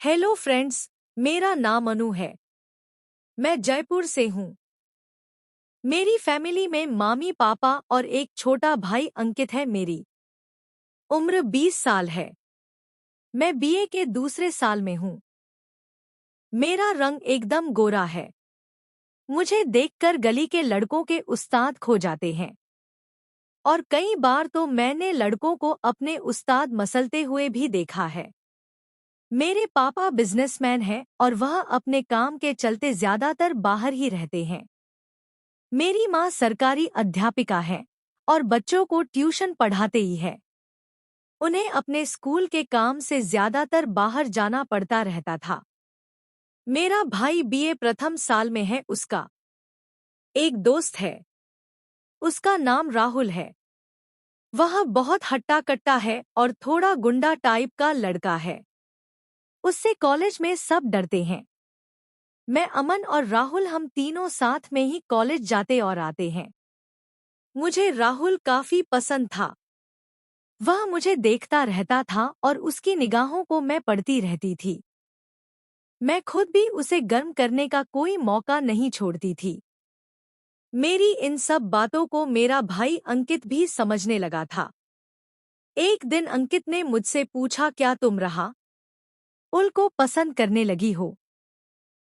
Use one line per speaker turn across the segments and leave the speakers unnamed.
Hello friends, मेरा नाम अनु है। मैं जयपुर से हूँ। मेरी फैमिली में मामी पापा और एक छोटा भाई अंकित है। मेरी उम्र 20 साल है। मैं बीए के दूसरे साल में हूँ। मेरा रंग एकदम गोरा है। मुझे देखकर गली के लड़कों के उस्ताद खो जाते हैं और कई बार तो मैंने लड़कों को अपने उस्ताद मसलते हुए भी देखा है। मेरे पापा बिजनेसमैन हैं और वह अपने काम के चलते ज्यादातर बाहर ही रहते हैं। मेरी माँ सरकारी अध्यापिका है और बच्चों को ट्यूशन पढ़ाते ही है। उन्हें अपने स्कूल के काम से ज्यादातर बाहर जाना पड़ता रहता था। मेरा भाई बीए प्रथम साल में है। उसका एक दोस्त है। उसका नाम राहुल है। वह बहुत हट्टा कट्टा है और थोड़ा गुंडा टाइप का लड़का है। उससे कॉलेज में सब डरते हैं। मैं अमन और राहुल हम तीनों साथ में ही कॉलेज जाते और आते हैं। मुझे राहुल काफी पसंद था। वह मुझे देखता रहता था और उसकी निगाहों को मैं पढ़ती रहती थी। मैं खुद भी उसे गर्म करने का कोई मौका नहीं छोड़ती थी। मेरी इन सब बातों को मेरा भाई अंकित भी समझने लगा था। एक दिन अंकित ने मुझसे पूछा, क्या तुम राहुल को पसंद करने लगी हो?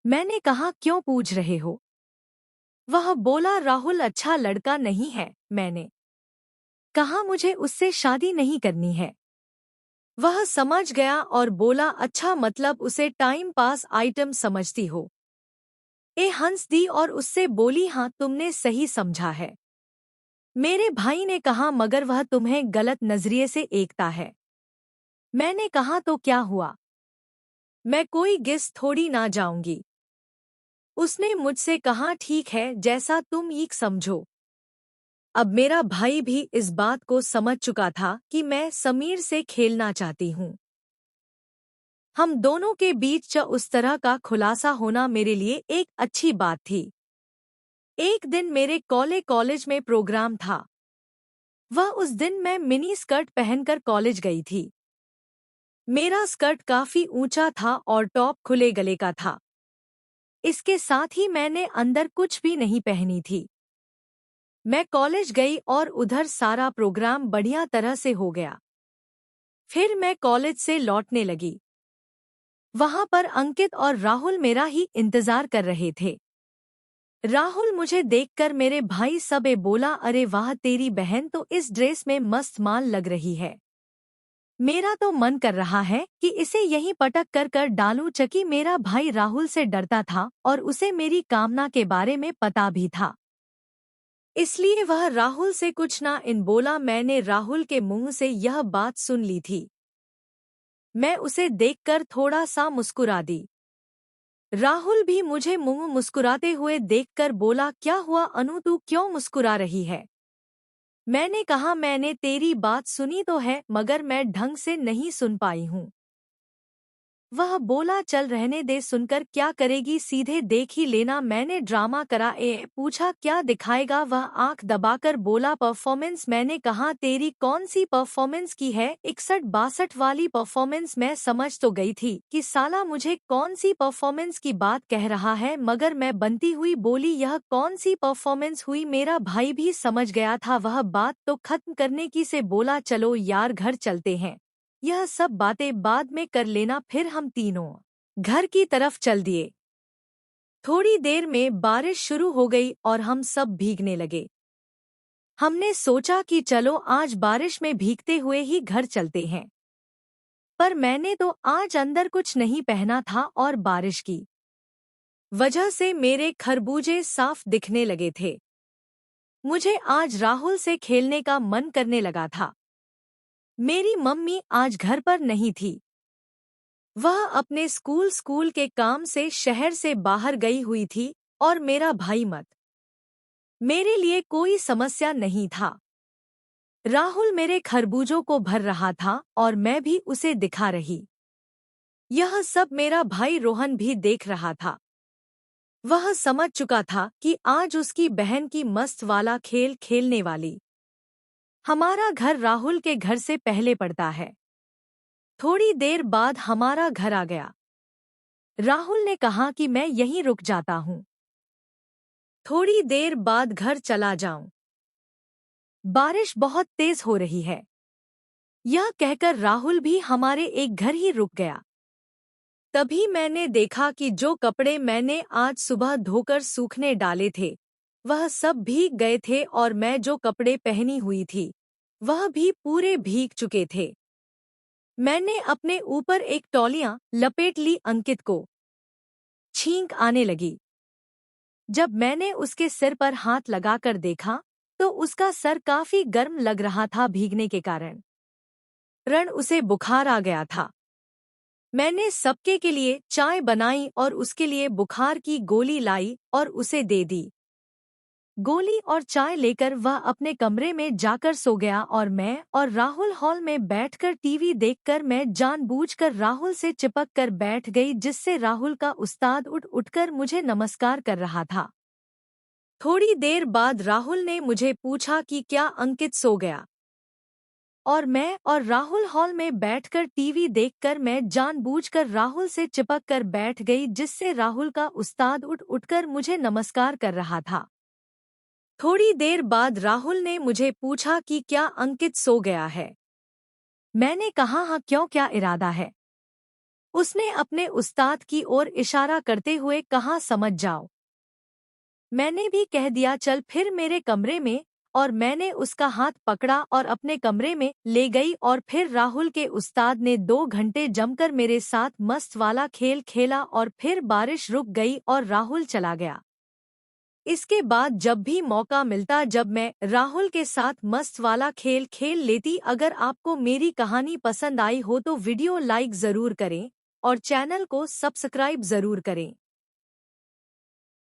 मैंने कहा, क्यों पूछ रहे हो? वह बोला, राहुल अच्छा लड़का नहीं है। मैंने कहा, मुझे उससे शादी नहीं करनी है। वह समझ गया और बोला, अच्छा मतलब उसे टाइम पास आइटम समझती हो? हंस दी और उससे बोली, हाँ तुमने सही समझा है। मेरे भाई ने कहा, मगर वह तुम्हें गलत नजरिए से देखता है। मैंने कहा, तो क्या हुआ? मैं कोई गिस थोड़ी ना जाऊंगी। उसने मुझसे कहा, ठीक है जैसा तुम ठीक समझो। अब मेरा भाई भी इस बात को समझ चुका था कि मैं समीर से खेलना चाहती हूँ। हम दोनों के बीच उस तरह का खुलासा होना मेरे लिए एक अच्छी बात थी। एक दिन मेरे कॉलेज में प्रोग्राम था। वह उस दिन मैं मिनी स्कर्ट पहनकर कॉलेज गई थी। मेरा स्कर्ट काफी ऊंचा था और टॉप खुले गले का था। इसके साथ ही मैंने अंदर कुछ भी नहीं पहनी थी। मैं कॉलेज गई और उधर सारा प्रोग्राम बढ़िया तरह से हो गया। फिर मैं कॉलेज से लौटने लगी। वहां पर अंकित और राहुल मेरा ही इंतजार कर रहे थे। राहुल मुझे देखकर मेरे भाई सबे बोला, अरे वाह तेरी बहन तो इस ड्रेस में मस्त माल लग रही है। मेरा तो मन कर रहा है कि इसे यहीं पटक कर कर डालूं। चकी मेरा भाई राहुल से डरता था और उसे मेरी कामना के बारे में पता भी था। इसलिए वह राहुल से कुछ ना इन बोला। मैंने राहुल के मुंह से यह बात सुन ली थी। मैं उसे देखकर थोड़ा सा मुस्कुरा दी। राहुल भी मुझे मुंह मुस्कुराते हुए देखकर बोला, क्या हुआ अनु, तू क्यों मुस्कुरा रही है? मैंने कहा, मैंने तेरी बात सुनी तो है मगर मैं ढंग से नहीं सुन पाई हूँ। वह बोला, चल रहने दे, सुनकर क्या करेगी, सीधे देख ही लेना। मैंने ड्रामा करा पूछा क्या दिखाएगा? वह आंख दबाकर बोला, परफॉर्मेंस। मैंने कहा, तेरी कौन सी परफॉर्मेंस की है? 61-62 वाली परफॉर्मेंस। मैं समझ तो गई थी कि साला मुझे कौन सी परफॉर्मेंस की बात कह रहा है, मगर मैं बनती हुई बोली, यह कौन सी परफॉर्मेंस हुई? मेरा भाई भी समझ गया था। वह बात तो खत्म करने की से बोला, चलो यार घर चलते हैं, यह सब बातें बाद में कर लेना। फिर हम तीनों घर की तरफ चल दिए। थोड़ी देर में बारिश शुरू हो गई और हम सब भीगने लगे। हमने सोचा कि चलो आज बारिश में भीगते हुए ही घर चलते हैं। पर मैंने तो आज अंदर कुछ नहीं पहना था और बारिश की वजह से मेरे खरबूजे साफ दिखने लगे थे। मुझे आज राहुल से खेलने का मन करने लगा था। मेरी मम्मी आज घर पर नहीं थी। वह अपने स्कूल के काम से शहर से बाहर गई हुई थी और मेरा भाई मत। मेरे लिए कोई समस्या नहीं था। राहुल मेरे खरबूजों को भर रहा था और मैं भी उसे दिखा रही। यह सब मेरा भाई रोहन भी देख रहा था। वह समझ चुका था कि आज उसकी बहन की मस्त वाला खेल खेलने वाली। हमारा घर राहुल के घर से पहले पड़ता है। थोड़ी देर बाद हमारा घर आ गया। राहुल ने कहा कि मैं यहीं रुक जाता हूँ। थोड़ी देर बाद घर चला जाऊं। बारिश बहुत तेज हो रही है। यह कहकर राहुल भी हमारे एक घर ही रुक गया। तभी मैंने देखा कि जो कपड़े मैंने आज सुबह धोकर सूखने डाले थे वह सब भीग गए थे और मैं जो कपड़े पहनी हुई थी वह भी पूरे भीग चुके थे। मैंने अपने ऊपर एक तौलिया लपेट ली। अंकित को छींक आने लगी। जब मैंने उसके सिर पर हाथ लगाकर देखा तो उसका सर काफी गर्म लग रहा था भीगने के कारण। उसे बुखार आ गया था। मैंने सबके के लिए चाय बनाई और उसके लिए बुखार की गोली लाई और उसे दे दी। गोली और चाय लेकर वह अपने कमरे में जाकर सो गया और मैं और राहुल हॉल में बैठकर टीवी देखकर मैं जानबूझकर राहुल से चिपक कर बैठ गई, जिससे राहुल का उस्ताद उठ उठकर मुझे नमस्कार कर रहा था। थोड़ी देर बाद राहुल ने मुझे पूछा कि क्या अंकित सो गया, और मैं और राहुल हॉल में बैठकर टीवी देखकर मैं जानबूझकर राहुल से चिपक कर बैठ गई, जिससे राहुल का उस्ताद उठ उठकर मुझे नमस्कार कर रहा था। थोड़ी देर बाद राहुल ने मुझे पूछा कि क्या अंकित सो गया है। मैंने कहा हाँ, क्यों, क्या इरादा है? उसने अपने उस्ताद की ओर इशारा करते हुए कहा समझ जाओ। मैंने भी कह दिया चल फिर मेरे कमरे में, और मैंने उसका हाथ पकड़ा और अपने कमरे में ले गई और फिर राहुल के उस्ताद ने 2 घंटे जमकर मेरे साथ मस्त वाला खेल खेला और फिर बारिश रुक गई और राहुल चला गया। इसके बाद जब भी मौका मिलता जब मैं राहुल के साथ मस्त वाला खेल खेल लेती। अगर आपको मेरी कहानी पसंद आई हो तो वीडियो लाइक ज़रूर करें और चैनल को सब्सक्राइब ज़रूर करें।